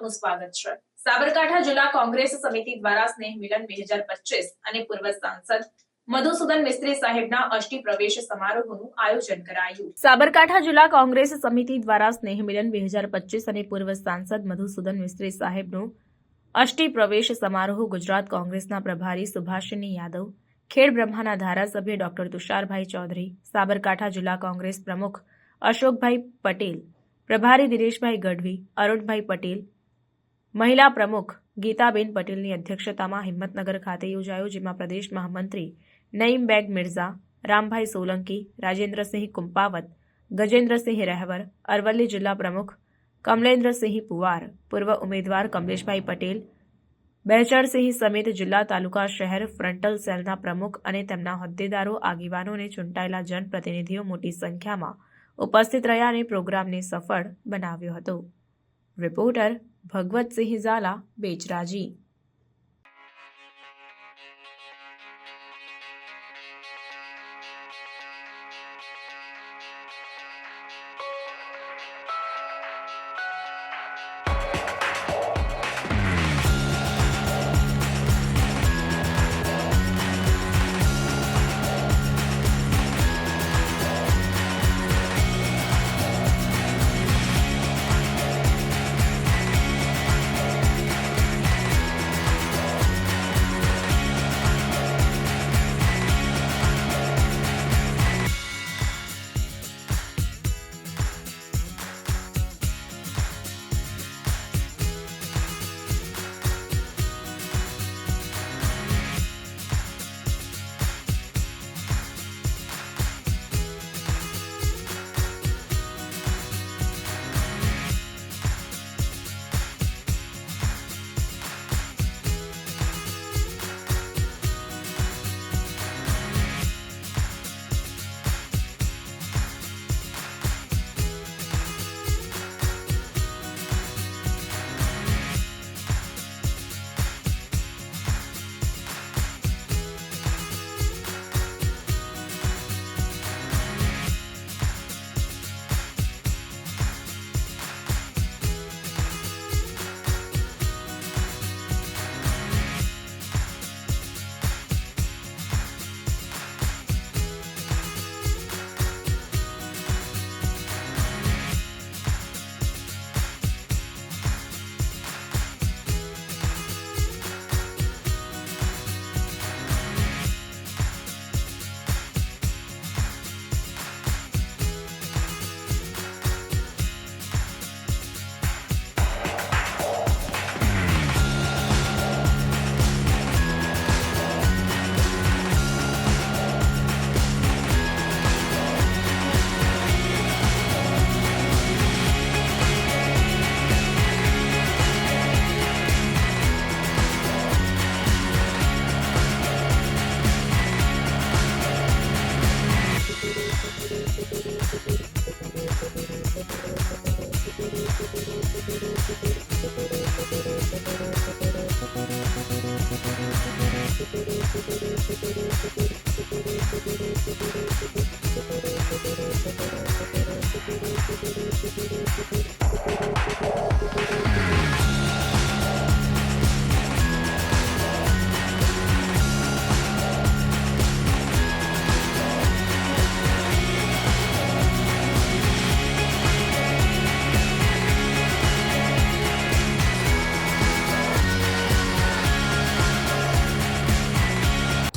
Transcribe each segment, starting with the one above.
આપનું સ્વાગત છે। સાબરકાંઠા જિલ્લા કોંગ્રેસ સમિતિ દ્વારા સ્નેહ મિલન 2025 અને પૂર્વ સાંસદ મધુસૂદન મિસ્ત્રી સાહેબના અષ્ટી પ્રવેશ સમારોહનું આયોજન કરાયું। સાબરકાંઠા જિલ્લા કોંગ્રેસ સમિતિ દ્વારા સ્નેહ મિલન 2025 અને પૂર્વ સાંસદ મધુસૂદન મિસ્ત્રી સાહેબનું અષ્ટી પ્રવેશ સમારોહ ગુજરાત કોંગ્રેસના પ્રભારી સુભાષિની યાદવ, ખેડબ્રહ્માના ધારાસભ્ય ડોક્ટર તુષારભાઈ ચૌધરી, સાબરકાંઠા જિલ્લા કોંગ્રેસ પ્રમુખ અશોકભાઈ પટેલ, પ્રભારી દિનેશભાઈ ગઢવી, અરુણભાઈ પટેલ, મહિલા પ્રમુખ ગીતાબેન પટેલની અધ્યક્ષતામાં હિંમતનગર ખાતે યોજાયો, જેમાં પ્રદેશ મહામંત્રી નઈમ બેગ મિર્ઝા, રામભાઈ સોલંકી, રાજેન્દ્રસિંહ કુંપાવત, ગજેન્દ્રસિંહ રહેવર, અરવલ્લી જિલ્લા પ્રમુખ કમલેન્દ્રસિંહ પુવાર, પૂર્વ ઉમેદવાર કમલેશભાઈ પટેલ, બહેચરસિંહ સમેત જિલ્લા તાલુકા શહેર ફ્રન્ટલ સેલના પ્રમુખ અને તેમના હોદ્દેદારો, આગેવાનો અને ચૂંટાયેલા જનપ્રતિનિધિઓ મોટી સંખ્યામાં ઉપસ્થિત રહ્યા અને પ્રોગ્રામને સફળ બનાવ્યો હતો। રિપોર્ટર ભગવતસિંહ ઝાલા, બેચરાજી।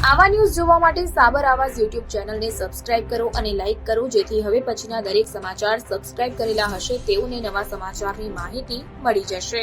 આવા ન્યૂઝ જોવા માટે સાબર આવાઝ યુટ્યુબ ચેનલને સબસ્ક્રાઇબ કરો અને લાઇક કરો, જેથી હવે પછીના દરેક સમાચાર સબસ્ક્રાઇબ કરેલા હશે તેઓને નવા સમાચારની માહિતી મળી જશે।